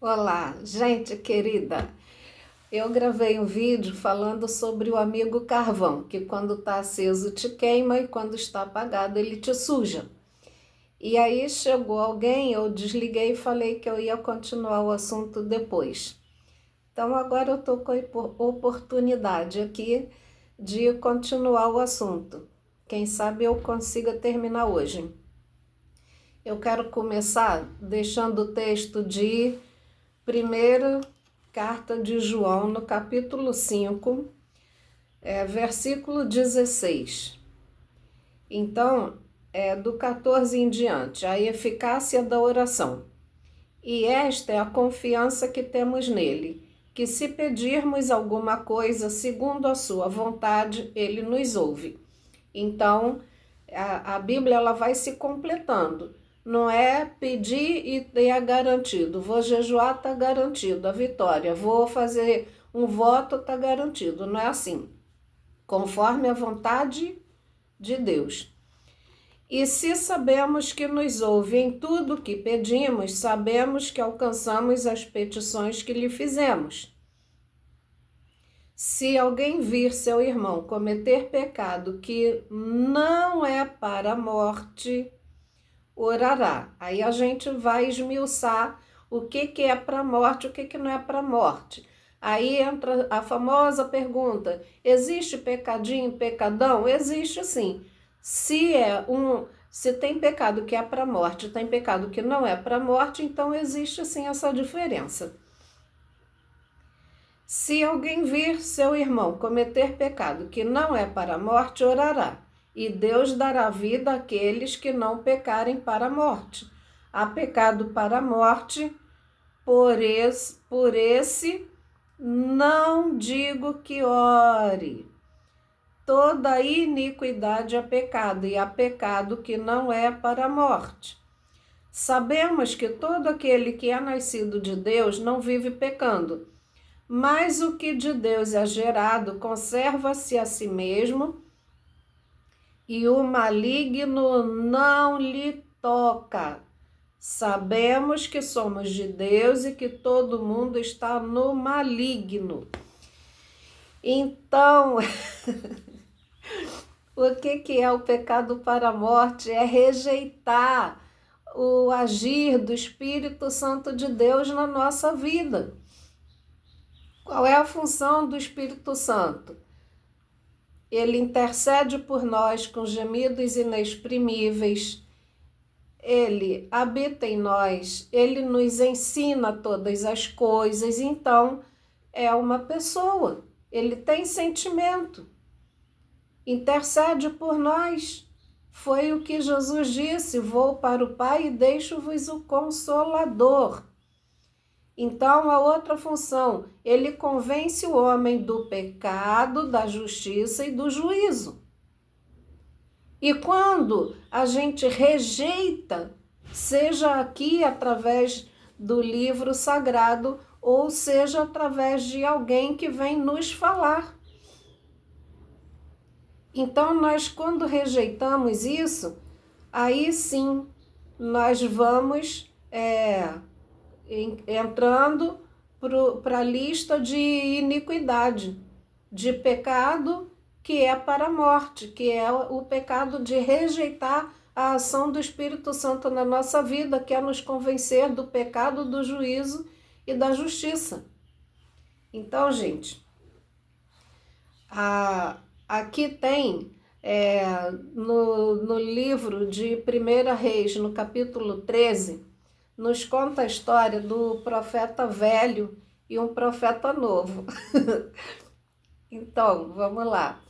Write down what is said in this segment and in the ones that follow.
Olá, gente querida. Eu gravei um vídeo falando sobre o amigo carvão, que quando está aceso te queima e quando está apagado ele te suja. E aí chegou alguém, eu desliguei e falei que eu ia continuar o assunto depois. Então agora eu estou com a oportunidade aqui de continuar o assunto. Quem sabe eu consiga terminar hoje. Eu quero começar deixando o texto de primeira carta de João, no capítulo 5, versículo 16. Então, do 14 em diante, a eficácia da oração. E esta é a confiança que temos nele, que se pedirmos alguma coisa segundo a sua vontade, ele nos ouve. Então, a Bíblia ela vai se completando. Não é pedir e é garantido. Vou jejuar, está garantido a vitória. Vou fazer um voto, está garantido. Não é assim. Conforme a vontade de Deus. E se sabemos que nos ouve em tudo que pedimos, sabemos que alcançamos as petições que lhe fizemos. Se alguém vir seu irmão cometer pecado que não é para a morte, orará. Aí a gente vai esmiuçar o que é para a morte, o que não é para a morte. Aí entra a famosa pergunta: existe pecadinho, pecadão? Existe sim. Se tem pecado que é para a morte, tem pecado que não é para a morte, então existe sim essa diferença. Se alguém vir seu irmão cometer pecado que não é para a morte, orará, e Deus dará vida àqueles que não pecarem para a morte. Há pecado para a morte, por esse não digo que ore. Toda iniquidade é pecado, e há pecado que não é para a morte. Sabemos que todo aquele que é nascido de Deus não vive pecando, mas o que de Deus é gerado conserva-se a si mesmo, e o maligno não lhe toca. Sabemos que somos de Deus e que todo mundo está no maligno. Então, o que é o pecado para a morte? É rejeitar o agir do Espírito Santo de Deus na nossa vida. Qual é a função do Espírito Santo? Ele intercede por nós com gemidos inexprimíveis. Ele habita em nós, ele nos ensina todas as coisas. Então, é uma pessoa, ele tem sentimento, intercede por nós. Foi o que Jesus disse: vou para o Pai e deixo-vos o Consolador. Então, a outra função, ele convence o homem do pecado, da justiça e do juízo. E quando a gente rejeita, seja aqui através do livro sagrado, ou seja através de alguém que vem nos falar. Então, nós quando rejeitamos isso, aí sim, nós vamos entrando para a lista de iniquidade, de pecado que é para a morte, que é o pecado de rejeitar a ação do Espírito Santo na nossa vida, que é nos convencer do pecado, do juízo e da justiça. Então, gente, aqui tem no livro de 1 Reis, no capítulo 13, nos conta a história do profeta velho e um profeta novo. Então, vamos lá.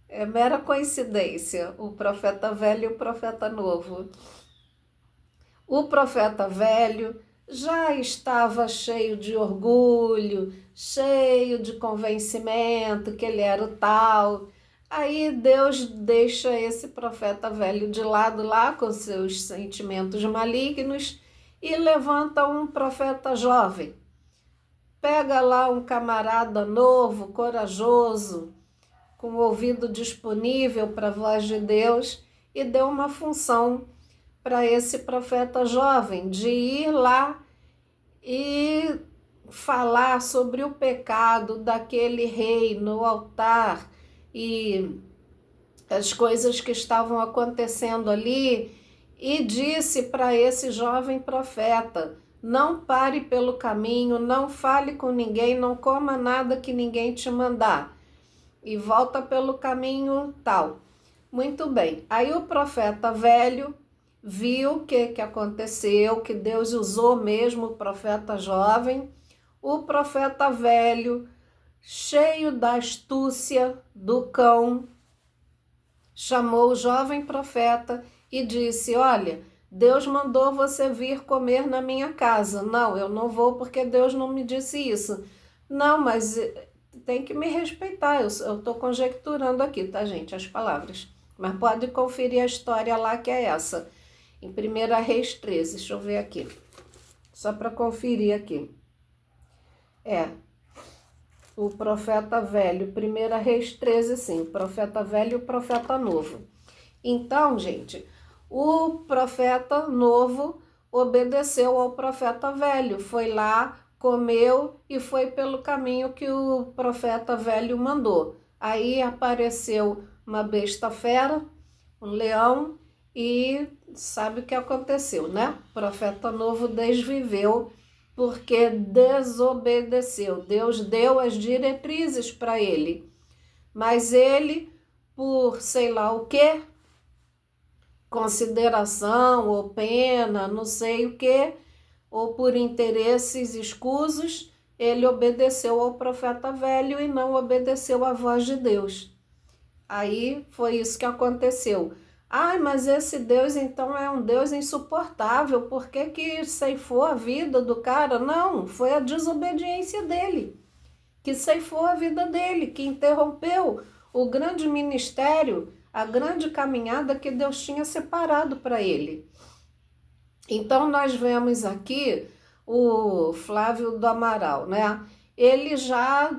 É mera coincidência, o profeta velho e o profeta novo. O profeta velho já estava cheio de orgulho, cheio de convencimento que ele era o tal. Aí Deus deixa esse profeta velho de lado lá com seus sentimentos malignos e levanta um profeta jovem. Pega lá um camarada novo, corajoso, com o ouvido disponível para a voz de Deus, e deu uma função para esse profeta jovem de ir lá e falar sobre o pecado daquele rei no altar e as coisas que estavam acontecendo ali, e disse para esse jovem profeta: não pare pelo caminho, não fale com ninguém, não coma nada que ninguém te mandar, e volta pelo caminho tal. Muito bem. Aí o profeta velho viu o que aconteceu, que Deus usou mesmo o profeta jovem. O profeta velho, cheio da astúcia do cão, chamou o jovem profeta e disse: olha, Deus mandou você vir comer na minha casa. Não, eu não vou porque Deus não me disse isso. Não, mas tem que me respeitar. Eu estou conjecturando aqui, tá, gente, as palavras. Mas pode conferir a história lá, que é essa. Em 1 Reis 13, deixa eu ver aqui. Só para conferir aqui. O profeta velho, 1 Reis 13, sim, o profeta velho e o profeta novo. Então, gente, o profeta novo obedeceu ao profeta velho, foi lá, comeu e foi pelo caminho que o profeta velho mandou. Aí apareceu uma besta fera, um leão, e sabe o que aconteceu, né? O profeta novo desviveu porque desobedeceu. Deus deu as diretrizes para ele, mas ele, por sei lá o que, consideração ou pena, não sei o que, ou por interesses escusos, ele obedeceu ao profeta velho e não obedeceu à voz de Deus. Aí foi isso que aconteceu. Ai, mas esse Deus então é um Deus insuportável, por que ceifou a vida do cara? Não, foi a desobediência dele que ceifou a vida dele, que interrompeu o grande ministério, a grande caminhada que Deus tinha separado para ele. Então nós vemos aqui o Flávio do Amaral, né? Ele já,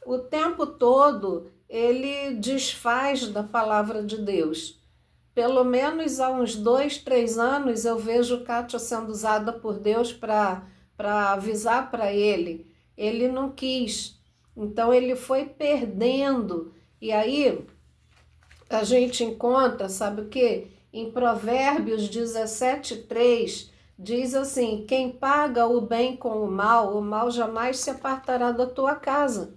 o tempo todo, ele desfaz da palavra de Deus. Pelo menos há uns 2, 3 anos eu vejo Kátia sendo usada por Deus para avisar para ele. Ele não quis. Então ele foi perdendo. E aí a gente encontra, sabe o quê? Em Provérbios 17:3 diz assim: quem paga o bem com o mal jamais se apartará da tua casa.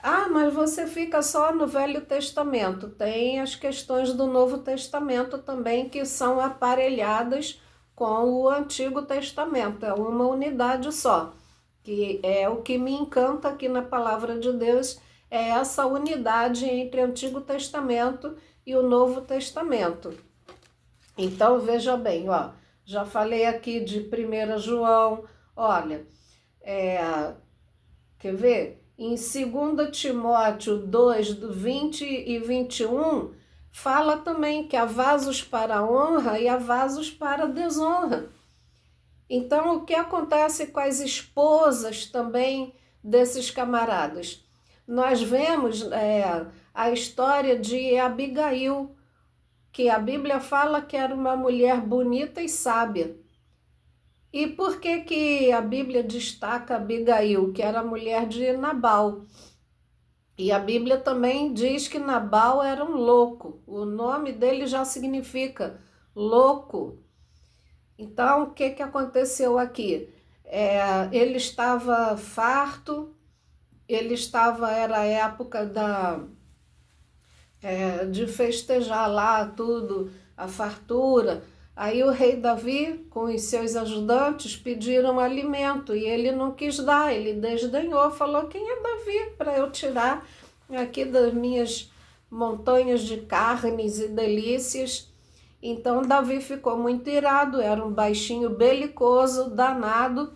Ah, mas você fica só no Velho Testamento. Tem as questões do Novo Testamento também que são aparelhadas com o Antigo Testamento. É uma unidade só, que é o que me encanta aqui na Palavra de Deus, é essa unidade entre o Antigo Testamento e o Novo Testamento. Então, veja bem, ó, já falei aqui de 1 João, olha, quer ver? Em 2 Timóteo 2, do 20 e 21, fala também que há vasos para honra e há vasos para desonra. Então, o que acontece com as esposas também desses camaradas? Nós vemos a história de Abigail, que a Bíblia fala que era uma mulher bonita e sábia. E por que a Bíblia destaca Abigail, que era mulher de Nabal? E a Bíblia também diz que Nabal era um louco. O nome dele já significa louco. Então, o que aconteceu aqui? Ele estava farto, era a época de festejar lá tudo, a fartura. Aí o rei Davi, com os seus ajudantes, pediram alimento e ele não quis dar, ele desdenhou, falou: quem é Davi para eu tirar aqui das minhas montanhas de carnes e delícias? Então Davi ficou muito irado, era um baixinho belicoso, danado,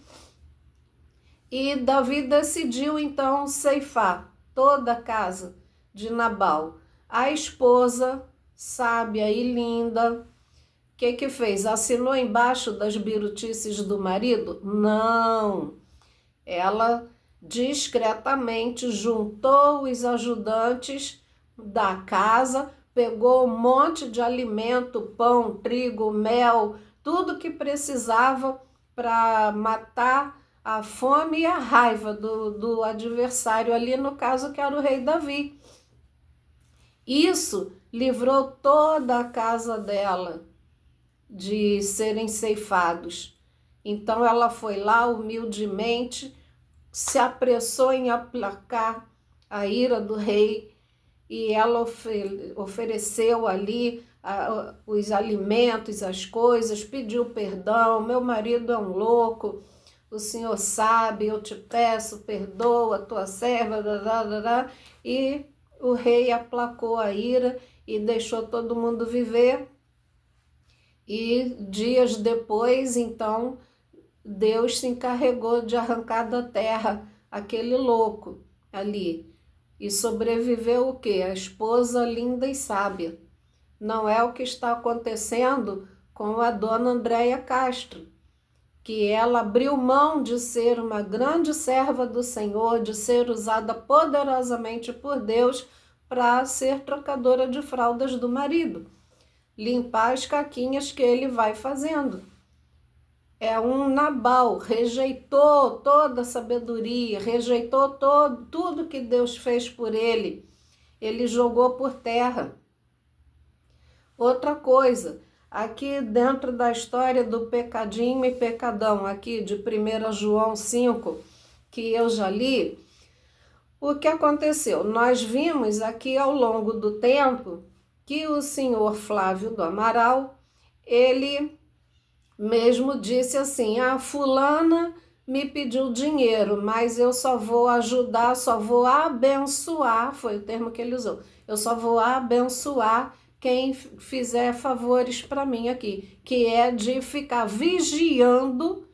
e Davi decidiu então ceifar toda a casa de Nabal. A esposa, sábia e linda, o que fez? Assinou embaixo das birutices do marido? Não. Ela discretamente juntou os ajudantes da casa, pegou um monte de alimento, pão, trigo, mel, tudo que precisava para matar a fome e a raiva do adversário ali, no caso que era o rei Davi. Isso livrou toda a casa dela de serem ceifados. Então ela foi lá humildemente, se apressou em aplacar a ira do rei e ela ofereceu ali os alimentos, as coisas, pediu perdão. Meu marido é um louco, o senhor sabe, eu te peço, perdoa a tua serva, e o rei aplacou a ira e deixou todo mundo viver. E dias depois, então, Deus se encarregou de arrancar da terra aquele louco ali. E sobreviveu o quê? A esposa linda e sábia. Não é o que está acontecendo com a dona Andréia Castro, que ela abriu mão de ser uma grande serva do Senhor, de ser usada poderosamente por Deus para ser trocadora de fraldas do marido, limpar as caquinhas que ele vai fazendo. É um Nabal, rejeitou toda a sabedoria, rejeitou tudo que Deus fez por ele. Ele jogou por terra. Outra coisa, aqui dentro da história do pecadinho e pecadão, aqui de 1 João 5, que eu já li, o que aconteceu? Nós vimos aqui ao longo do tempo que o senhor Flávio do Amaral, ele mesmo disse assim, fulana me pediu dinheiro, mas eu só vou ajudar, só vou abençoar, foi o termo que ele usou, eu só vou abençoar quem fizer favores para mim aqui, que é de ficar vigiando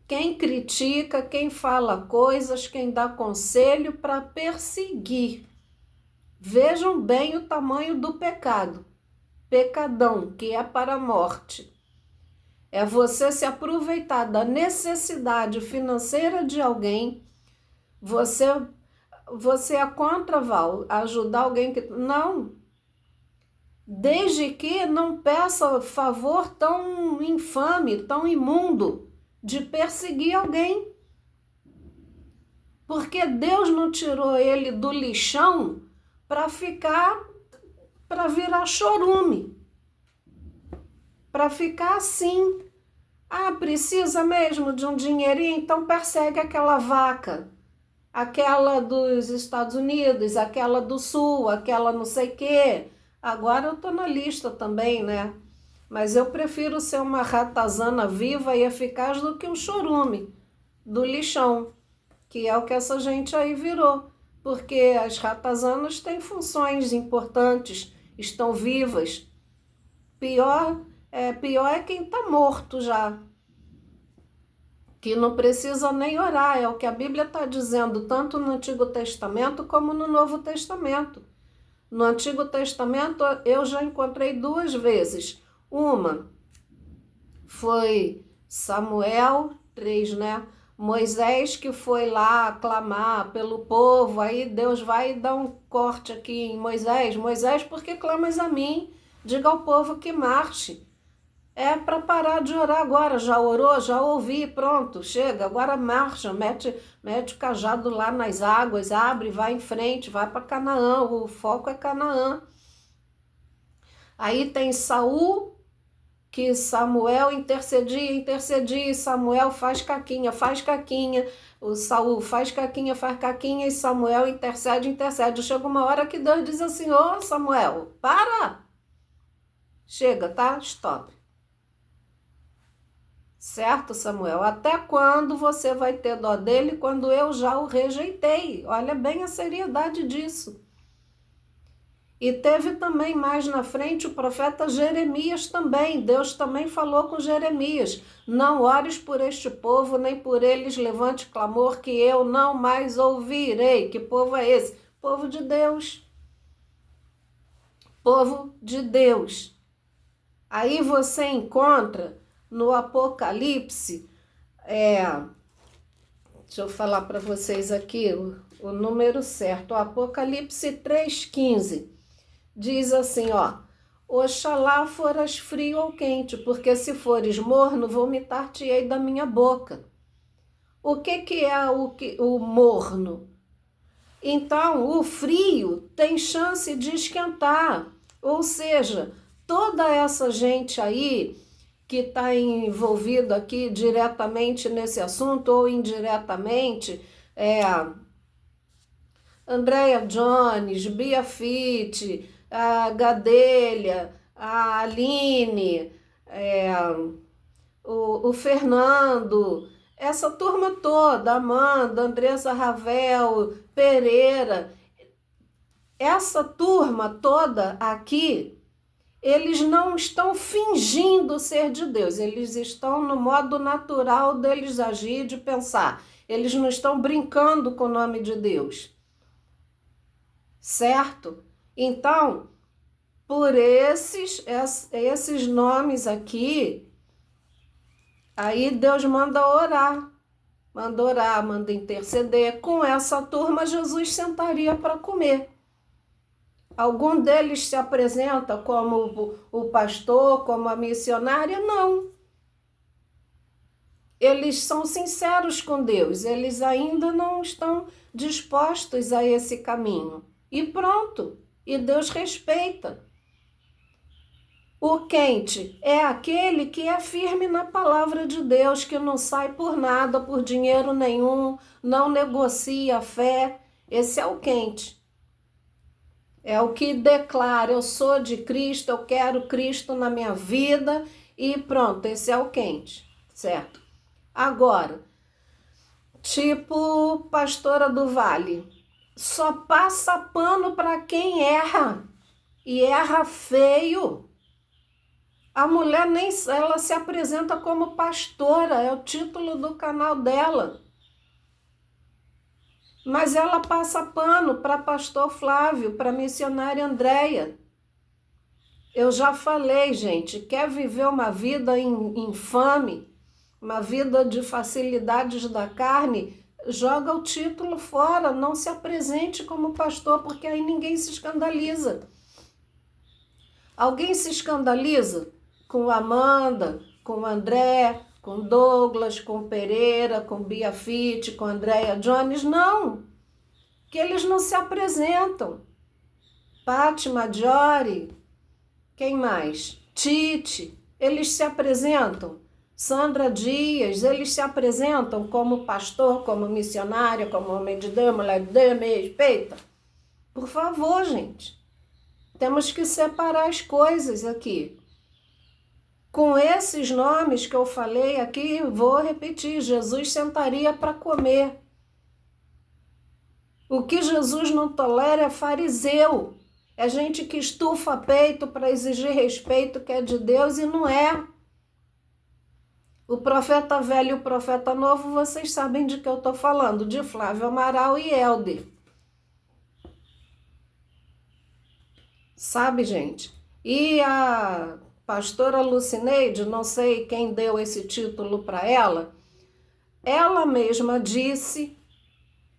quem critica, quem fala coisas, quem dá conselho para perseguir. Vejam bem o tamanho do pecado, pecadão, que é para a morte. É você se aproveitar da necessidade financeira de alguém. Você é contra, Val, ajudar alguém que... Não. Desde que não peça favor tão infame, tão imundo, de perseguir alguém. Porque Deus não tirou ele do lixão para virar chorume. Para ficar assim. Precisa mesmo de um dinheirinho? Então persegue aquela vaca, aquela dos Estados Unidos, aquela do Sul, aquela não sei o quê. Agora eu tô na lista também, né? Mas eu prefiro ser uma ratazana viva e eficaz do que um chorume do lixão, que é o que essa gente aí virou. Porque as ratazanas têm funções importantes, estão vivas. Pior é quem está morto já, que não precisa nem orar, é o que a Bíblia está dizendo, tanto no Antigo Testamento como no Novo Testamento. No Antigo Testamento eu já encontrei 2 vezes. Uma foi Samuel 3, né? Moisés que foi lá clamar pelo povo, aí Deus vai dar um corte aqui em Moisés. Moisés, por que clamas a mim? Diga ao povo que marche. É para parar de orar agora, já orou, já ouvi, pronto, chega, agora marcha, mete o cajado lá nas águas, abre, vai em frente, vai para Canaã, o foco é Canaã. Aí tem Saul, que Samuel intercedia, e Samuel faz caquinha, o Saul faz caquinha, e Samuel intercede. Chega uma hora que Deus diz assim, Samuel, para! Chega, tá? Stop. Certo, Samuel? Até quando você vai ter dó dele quando eu já o rejeitei? Olha bem a seriedade disso. E teve também mais na frente o profeta Jeremias também. Deus também falou com Jeremias. Não ores por este povo, nem por eles levante clamor, que eu não mais ouvirei. Que povo é esse? Povo de Deus. Povo de Deus. Aí você encontra no Apocalipse, deixa eu falar para vocês aqui o número certo, o Apocalipse 3,15, diz assim, Oxalá foras frio ou quente, porque se fores morno, vomitar-te-ei da minha boca. O que é o morno? Então, o frio tem chance de esquentar, ou seja, toda essa gente aí que está envolvida aqui diretamente nesse assunto ou indiretamente, Andrea Jones, Bia Fitt, a Gadelha, a Aline, o Fernando, essa turma toda, Amanda, Andressa Ravel, Pereira, essa turma toda aqui, eles não estão fingindo ser de Deus, eles estão no modo natural deles agir, de pensar. Eles não estão brincando com o nome de Deus. Certo? Então, por esses nomes aqui, aí Deus manda orar, manda interceder. Com essa turma, Jesus sentaria para comer. Algum deles se apresenta como o pastor, como a missionária? Não. Eles são sinceros com Deus, eles ainda não estão dispostos a esse caminho. E pronto, e Deus respeita. O quente é aquele que é firme na palavra de Deus, que não sai por nada, por dinheiro nenhum, não negocia a fé. Esse é o quente. É o que declara, eu sou de Cristo, eu quero Cristo na minha vida e pronto, esse é o quente, certo? Agora, tipo pastora do Vale, só passa pano para quem erra e erra feio. A mulher ela se apresenta como pastora, é o título do canal dela. Mas ela passa pano para pastor Flávio, para missionária Andréia. Eu já falei, gente, quer viver uma vida infame, uma vida de facilidades da carne, joga o título fora, não se apresente como pastor, porque aí ninguém se escandaliza. Alguém se escandaliza com Amanda, com André, com Douglas, com Pereira, com Bia Fitt, com Andrea Jones? Não, que eles não se apresentam. Patti Maggiore, quem mais? Tite, eles se apresentam. Sandra Dias, eles se apresentam como pastor, como missionária, como homem de Deus, mulher de Deus, me respeita. Por favor, gente, temos que separar as coisas aqui. Com esses nomes que eu falei aqui, vou repetir, Jesus sentaria para comer. O que Jesus não tolera é fariseu. É gente que estufa peito para exigir respeito que é de Deus e não é. O profeta velho e o profeta novo, vocês sabem de que eu estou falando, de Flávio Amaral e Helder. Sabe, gente? E a pastora Lucineide, não sei quem deu esse título para ela mesma disse.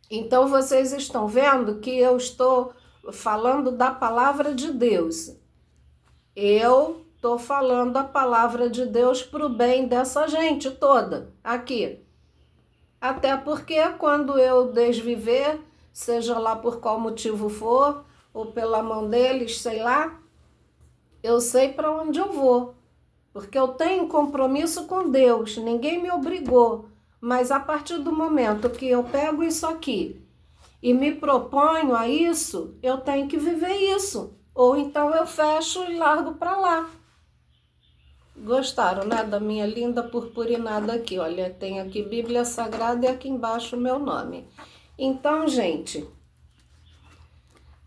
Então vocês estão vendo que eu estou falando da palavra de Deus. Eu estou falando a palavra de Deus para o bem dessa gente toda aqui. Até porque quando eu desviver, seja lá por qual motivo for, ou pela mão deles, sei lá, eu sei para onde eu vou, porque eu tenho compromisso com Deus, ninguém me obrigou, mas a partir do momento que eu pego isso aqui e me proponho a isso, eu tenho que viver isso, ou então eu fecho e largo para lá. Gostaram, né, da minha linda purpurinada aqui? Olha, tem aqui Bíblia Sagrada e aqui embaixo o meu nome. Então, gente,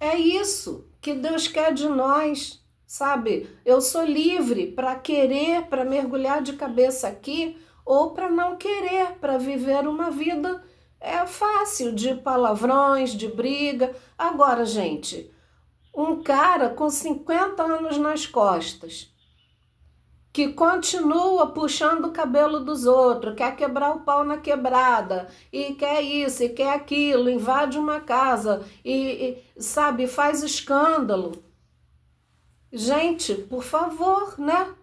é isso que Deus quer de nós, sabe? Eu sou livre para querer, para mergulhar de cabeça aqui, ou para não querer, para viver uma vida fácil, de palavrões, de briga. Agora, gente, um cara com 50 anos nas costas, que continua puxando o cabelo dos outros, quer quebrar o pau na quebrada, e quer isso, e quer aquilo, invade uma casa, sabe, faz escândalo. Gente, por favor, né?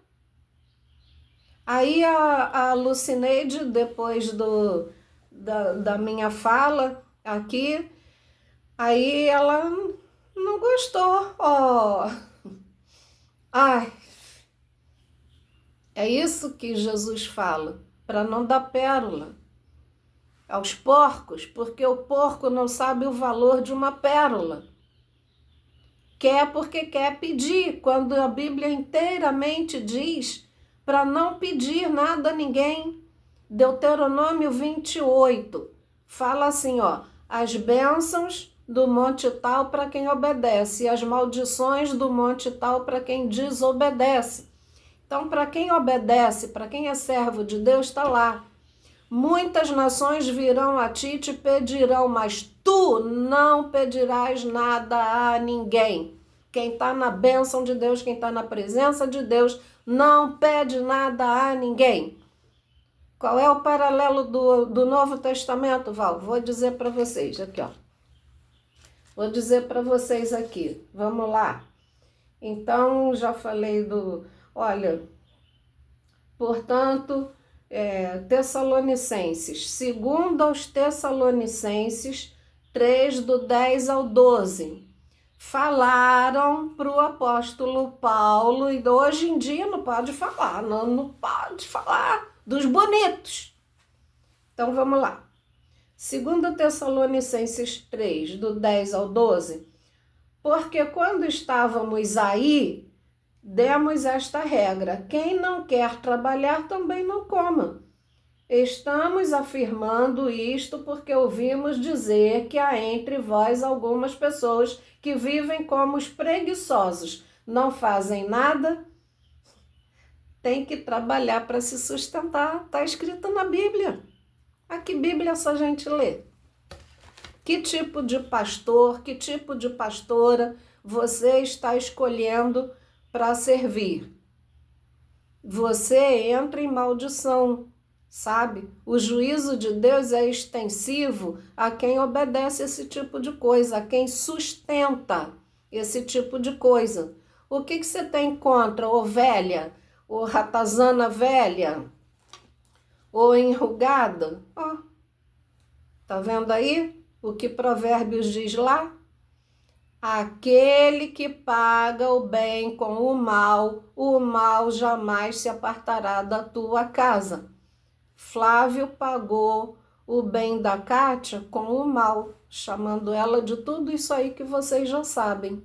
Aí a Lucineide, depois da minha fala aqui, aí ela não gostou. Ó, ai, é isso que Jesus fala, para não dar pérola aos porcos, porque o porco não sabe o valor de uma pérola. Quer porque quer pedir, quando a Bíblia inteiramente diz para não pedir nada a ninguém. Deuteronômio 28 fala assim, ó, as bênçãos do monte tal para quem obedece e as maldições do monte tal para quem desobedece. Então, para quem obedece, para quem é servo de Deus, está lá. Muitas nações virão a ti e te pedirão, mas tu não pedirás nada a ninguém. Quem está na bênção de Deus, quem está na presença de Deus, não pede nada a ninguém. Qual é o paralelo do Novo Testamento, Val? Vou dizer para vocês aqui, ó. Vou dizer para vocês aqui. Vamos lá. Então, já falei olha, portanto, Tessalonicenses, segundo aos Tessalonicenses 3, do 10 ao 12, falaram para o apóstolo Paulo, e hoje em dia não pode falar, não pode falar dos bonitos. Então vamos lá. Segundo Tessalonicenses 3, do 10 ao 12, porque quando estávamos aí, demos esta regra: quem não quer trabalhar também não coma. Estamos afirmando isto porque ouvimos dizer que há entre vós algumas pessoas que vivem como os preguiçosos, não fazem nada, tem que trabalhar para se sustentar. Está escrito na Bíblia. A que Bíblia essa gente lê? Que tipo de pastor, que tipo de pastora você está escolhendo para servir? Você entra em maldição, sabe? O juízo de Deus é extensivo a quem obedece esse tipo de coisa, a quem sustenta esse tipo de coisa. O que você tem contra ovelha, ou ratazana velha, ou enrugada? Ó, tá vendo aí o que Provérbios diz lá? Aquele que paga o bem com o mal jamais se apartará da tua casa. Flávio pagou o bem da Kátia com o mal, chamando ela de tudo isso aí que vocês já sabem.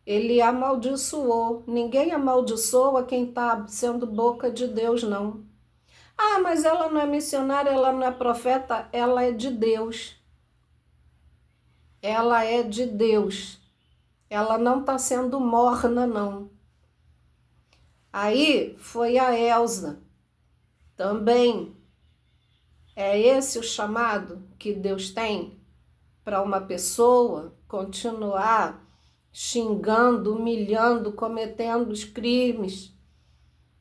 Ele amaldiçoou. Ninguém amaldiçoa quem está sendo boca de Deus, não. Ah, mas ela não é missionária, ela não é profeta, ela é de Deus. Ela é de Deus. Ela não está sendo morna, não. Aí foi a Elza. Também é esse o chamado que Deus tem para uma pessoa continuar xingando, humilhando, cometendo os crimes,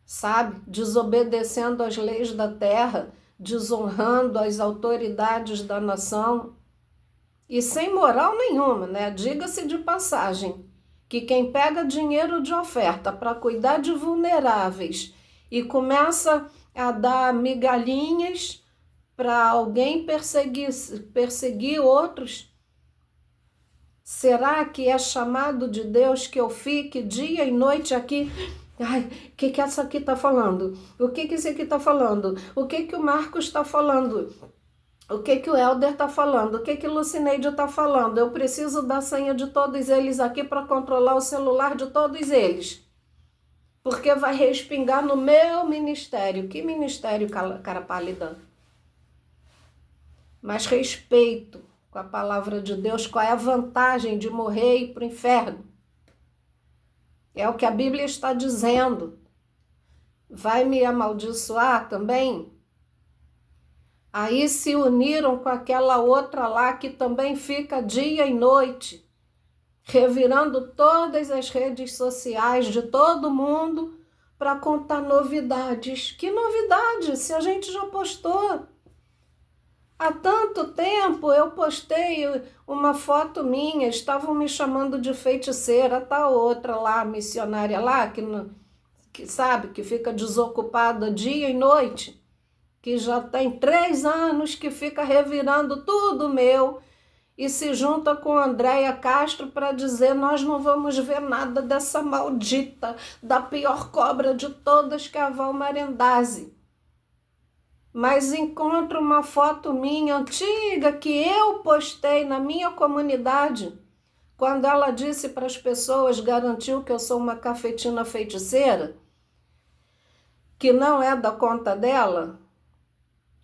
sabe? Desobedecendo às leis da terra, desonrando as autoridades da nação e sem moral nenhuma, né? Diga-se de passagem que quem pega dinheiro de oferta para cuidar de vulneráveis e começa a dar migalhinhas para alguém perseguir outros, será que é chamado de Deus que eu fique dia e noite aqui? Ai, o que essa aqui está falando? O que esse aqui está falando? O que o Marcos está falando? O que o Helder está falando? O que Lucineide está falando? Eu preciso da senha de todos eles aqui para controlar o celular de todos eles. Porque vai respingar no meu ministério. Que ministério, cara pálida? Mas respeito com a palavra de Deus. Qual é a vantagem de morrer e ir para o inferno? É o que a Bíblia está dizendo. Vai me amaldiçoar também? Aí se uniram com aquela outra lá que também fica dia e noite, revirando todas as redes sociais de todo mundo para contar novidades. Que novidade? Se a gente já postou. Há tanto tempo eu postei uma foto minha, estavam me chamando de feiticeira, tal outra lá, missionária lá, que sabe, que fica desocupada dia e noite, que já tem 3 anos que fica revirando tudo meu e se junta com Andréia Castro para dizer: nós não vamos ver nada dessa maldita, da pior cobra de todas, que é a Val Marendazzi. Mas encontro uma foto minha antiga que eu postei na minha comunidade, quando ela disse para as pessoas, garantiu que eu sou uma cafetina feiticeira, que não é da conta dela,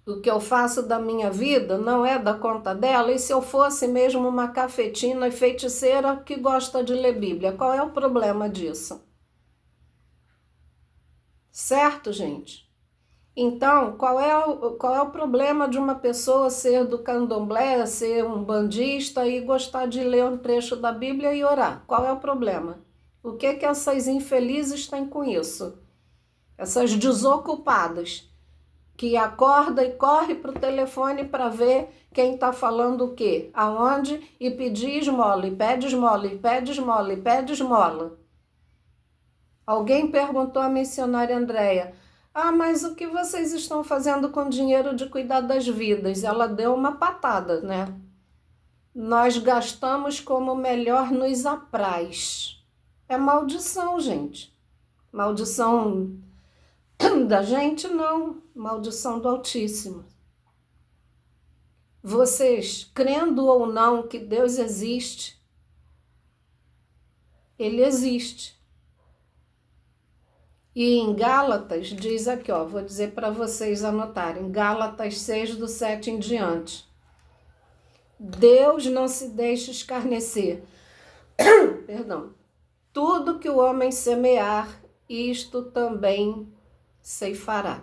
o que eu faço da minha vida não é da conta dela, e se eu fosse mesmo uma cafetina feiticeira que gosta de ler Bíblia, qual é o problema disso? Certo, gente? Então, qual é o problema de uma pessoa ser do candomblé, ser um bandista e gostar de ler um trecho da Bíblia e orar? Qual é o problema? O que essas infelizes têm com isso? Essas desocupadas, que acorda e corre para o telefone para ver quem está falando o quê, aonde, e pedir esmola, e pede esmola, e pede esmola, e pede esmola. Alguém perguntou à missionária Andréia: mas o que vocês estão fazendo com o dinheiro de cuidar das vidas? Ela deu uma patada, né? Nós gastamos como melhor nos apraz. É maldição, gente. Maldição da gente, não. Maldição do Altíssimo. Vocês, crendo ou não que Deus existe, Ele existe. E em Gálatas, diz aqui, ó, vou dizer para vocês anotarem, Gálatas 6, do 7 em diante. Deus não se deixa escarnecer. Perdão. Tudo que o homem semear, isto também ceifará.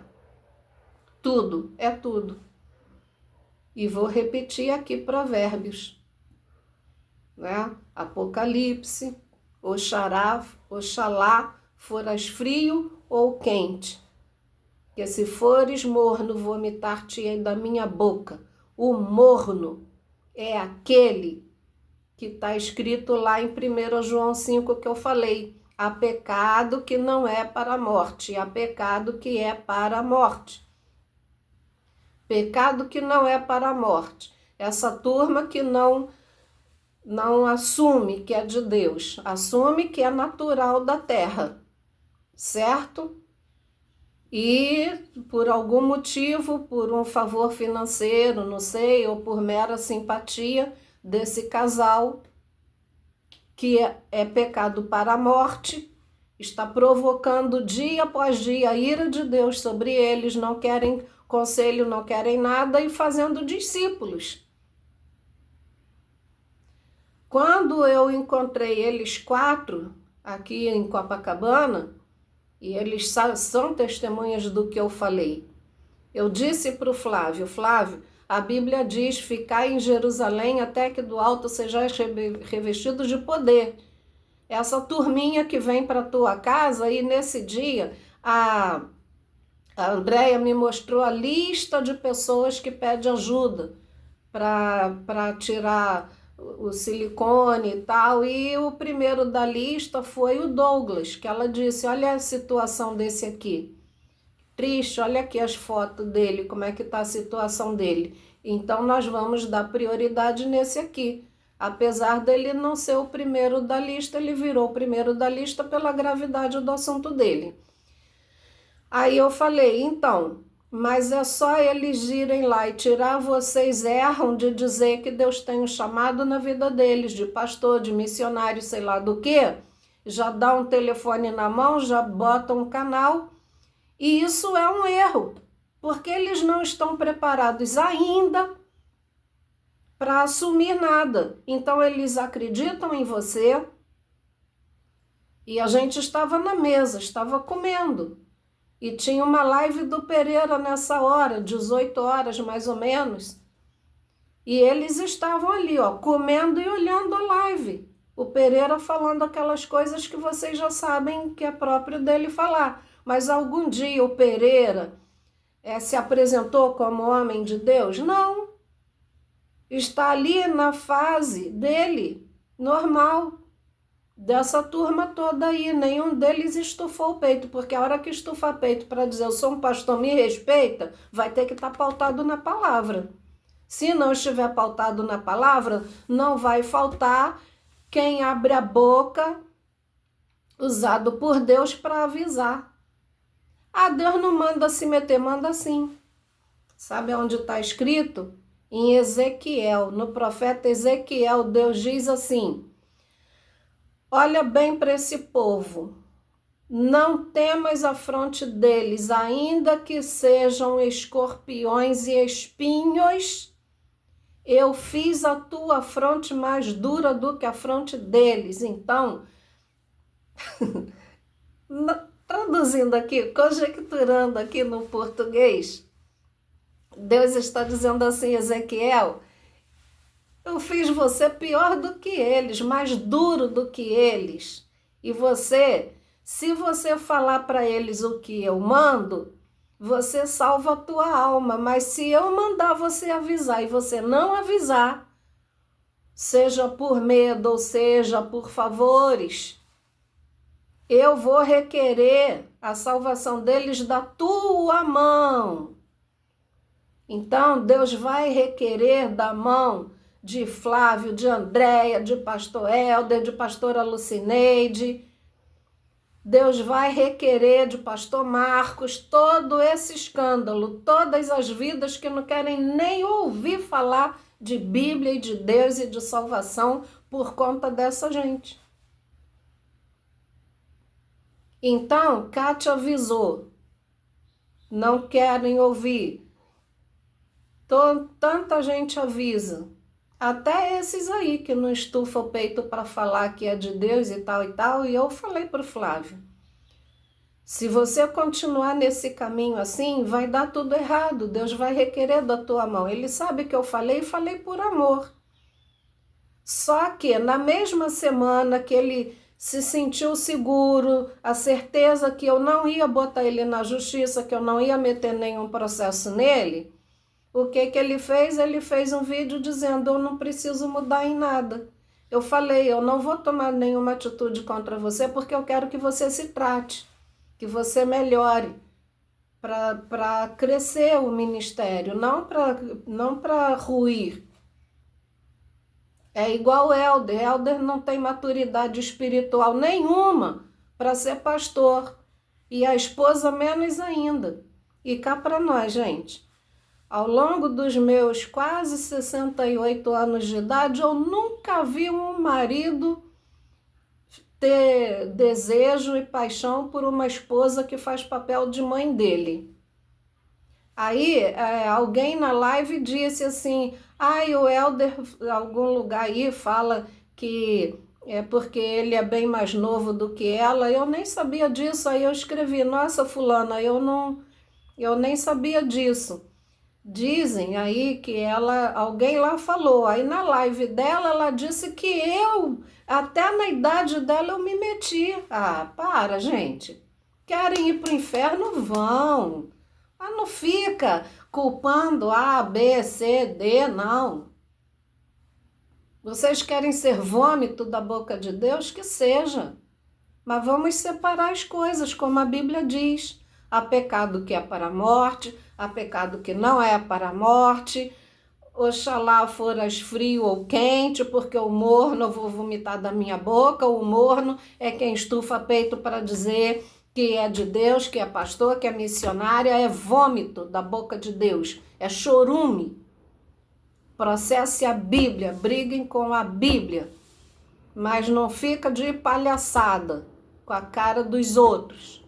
Tudo, é tudo. E vou repetir aqui Provérbios, né? Apocalipse, Oxalá foras frio ou quente, que se fores morno, vomitar-te-ei da minha boca. O morno é aquele que está escrito lá em 1 João 5 que eu falei. Há pecado que não é para a morte, há pecado que é para a morte. Pecado que não é para a morte. Essa turma que não assume que é de Deus, assume que é natural da terra. Certo? E por algum motivo, por um favor financeiro, não sei, ou por mera simpatia desse casal, que é pecado para a morte, está provocando dia após dia a ira de Deus sobre eles, não querem conselho, não querem nada, e fazendo discípulos. Quando eu encontrei eles 4 aqui em Copacabana, e eles são testemunhas do que eu falei, eu disse para o Flávio: Flávio, a Bíblia diz: ficai em Jerusalém até que do alto sejais revestidos de poder. Essa turminha que vem para a tua casa, e nesse dia a Andréia me mostrou a lista de pessoas que pedem ajuda para tirar o silicone e tal, e o primeiro da lista foi o Douglas, que ela disse: olha a situação desse aqui, triste, olha aqui as fotos dele, como é que está a situação dele, então nós vamos dar prioridade nesse aqui. Apesar dele não ser o primeiro da lista, ele virou o primeiro da lista pela gravidade do assunto dele. Aí eu falei: então, mas é só eles irem lá e tirar, vocês erram de dizer que Deus tem um chamado na vida deles, de pastor, de missionário, sei lá do quê. Já dá um telefone na mão, já bota um canal, e isso é um erro, porque eles não estão preparados ainda para assumir nada. Então eles acreditam em você, e a gente estava na mesa, estava comendo. E tinha uma live do Pereira nessa hora, 18 horas mais ou menos. E eles estavam ali, ó, comendo e olhando a live. O Pereira falando aquelas coisas que vocês já sabem que é próprio dele falar. Mas algum dia o Pereira se apresentou como homem de Deus? Não. está ali na fase dele, normal, dessa turma toda aí. Nenhum deles estufou o peito, porque a hora que estufa o peito para dizer eu sou um pastor, me respeita, vai ter que estar pautado na palavra. Se não estiver pautado na palavra, não vai faltar quem abre a boca, usado por Deus para avisar. Ah, Deus não manda se meter, manda sim. Sabe onde está escrito? Em Ezequiel, no profeta Ezequiel, Deus diz assim: olha bem para esse povo, não temas a fronte deles, ainda que sejam escorpiões e espinhos, eu fiz a tua fronte mais dura do que a fronte deles. Então, traduzindo aqui, conjecturando aqui no português, Deus está dizendo assim, Ezequiel, eu fiz você pior do que eles, mais duro do que eles. E você, se você falar para eles o que eu mando, você salva a tua alma. Mas se eu mandar você avisar e você não avisar, seja por medo ou seja por favores, eu vou requerer a salvação deles da tua mão. Então, Deus vai requerer da mão de Flávio, de Andréia, de pastor Helder, de pastora Lucineide. Deus vai requerer de pastor Marcos todo esse escândalo, todas as vidas que não querem nem ouvir falar de Bíblia e de Deus e de salvação por conta dessa gente. Então, Kátia avisou, não querem ouvir. Tanta gente avisa, até esses aí que não estufa o peito para falar que é de Deus e tal, e eu falei para o Flávio, se você continuar nesse caminho assim, vai dar tudo errado, Deus vai requerer da tua mão. Ele sabe que eu falei por amor. Só que na mesma semana que ele se sentiu seguro, a certeza que eu não ia botar ele na justiça, que eu não ia meter nenhum processo nele, o que ele fez? Ele fez um vídeo dizendo, eu não preciso mudar em nada. Eu falei, eu não vou tomar nenhuma atitude contra você porque eu quero que você se trate, que você melhore para crescer o ministério, não para ruir. É igual Helder. Helder não tem maturidade espiritual nenhuma para ser pastor. E a esposa menos ainda. E cá para nós, gente. Ao longo dos meus quase 68 anos de idade, eu nunca vi um marido ter desejo e paixão por uma esposa que faz papel de mãe dele. Aí, alguém na live disse assim, o Helder, algum lugar aí, fala que é porque ele é bem mais novo do que ela. Eu nem sabia disso. Aí eu escrevi, nossa, fulana, eu nem sabia disso. Dizem aí que alguém lá falou, aí na live dela, ela disse que até na idade dela, eu me meti. Ah, para, gente. Querem ir para o inferno? Vão. Mas não fica culpando A, B, C, D, não. Vocês querem ser vômito da boca de Deus? Que seja. Mas vamos separar as coisas, como a Bíblia diz. Há pecado que é para a morte, há pecado que não é para a morte. Oxalá foras frio ou quente, porque o morno eu vou vomitar da minha boca. O morno é quem estufa peito para dizer que é de Deus, que é pastor, que é missionária. É vômito da boca de Deus, é chorume. Processe a Bíblia, briguem com a Bíblia, mas não fica de palhaçada com a cara dos outros.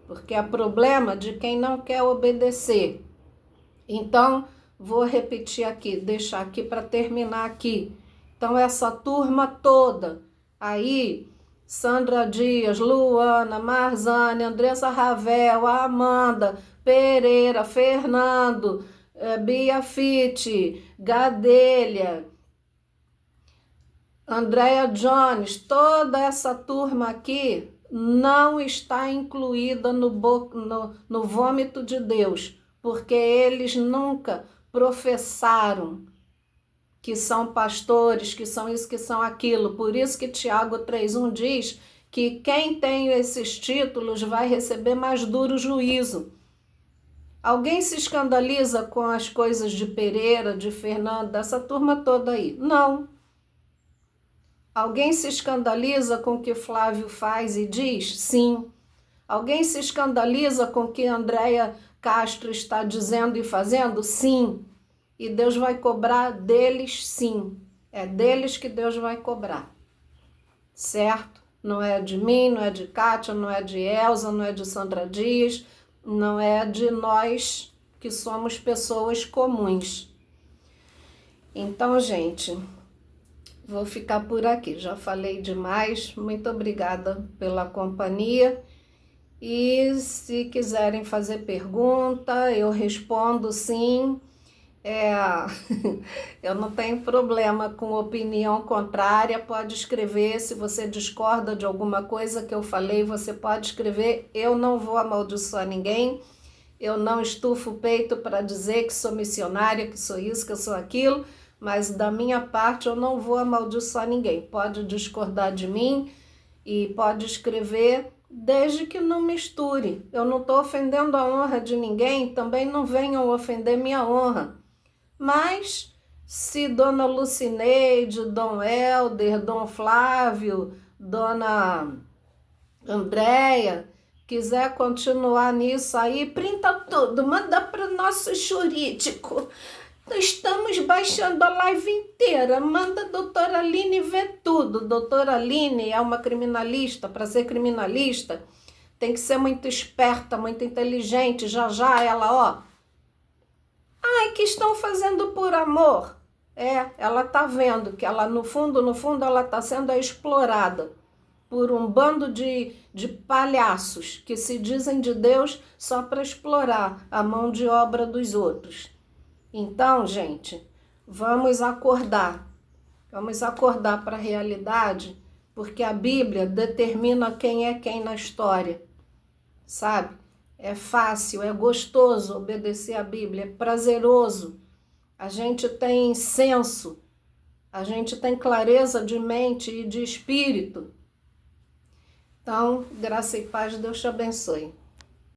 Porque é problema de quem não quer obedecer. Então, vou repetir aqui, deixar aqui para terminar aqui. Então, essa turma toda, aí, Sandra Dias, Luana, Marzane, Andressa Ravel, Amanda, Pereira, Fernando, Bia Fitti, Gadelha, Andréia Jones, toda essa turma aqui não está incluída no vômito de Deus, porque eles nunca professaram que são pastores, que são isso, que são aquilo. Por isso que Tiago 3,1 diz que quem tem esses títulos vai receber mais duro juízo. Alguém se escandaliza com as coisas de Pereira, de Fernando, dessa turma toda aí? Não. Alguém se escandaliza com o que Flávio faz e diz? Sim. Alguém se escandaliza com o que Andréia Castro está dizendo e fazendo? Sim. E Deus vai cobrar deles, sim. É deles que Deus vai cobrar. Certo? Não é de mim, não é de Kátia, não é de Elza, não é de Sandra Dias, não é de nós que somos pessoas comuns. Então, gente, vou ficar por aqui. Já falei demais. Muito obrigada pela companhia. E se quiserem fazer pergunta, eu respondo sim. Eu não tenho problema com opinião contrária, pode escrever. Se você discorda de alguma coisa que eu falei, você pode escrever. Eu não vou amaldiçoar ninguém, eu não estufo o peito para dizer que sou missionária, que sou isso, que eu sou aquilo, mas da minha parte eu não vou amaldiçoar ninguém. Pode discordar de mim e pode escrever, desde que não misture. Eu não estou ofendendo a honra de ninguém, também não venham ofender minha honra. Mas se Dona Lucineide, Dom Helder, Dom Flávio, Dona Andréia quiser continuar nisso aí, printa tudo, manda para o nosso jurídico. Estamos baixando a live inteira, manda a doutora Aline ver tudo. Doutora Aline é uma criminalista, para ser criminalista tem que ser muito esperta, muito inteligente. Já ela, ó, ai, que estão fazendo por amor. Ela tá vendo que ela, no fundo, ela tá sendo explorada por um bando de palhaços que se dizem de Deus só para explorar a mão de obra dos outros. Então, gente, vamos acordar para a realidade, porque a Bíblia determina quem é quem na história, sabe? É fácil, é gostoso obedecer a Bíblia, é prazeroso. A gente tem senso, a gente tem clareza de mente e de espírito. Então, graça e paz, Deus te abençoe.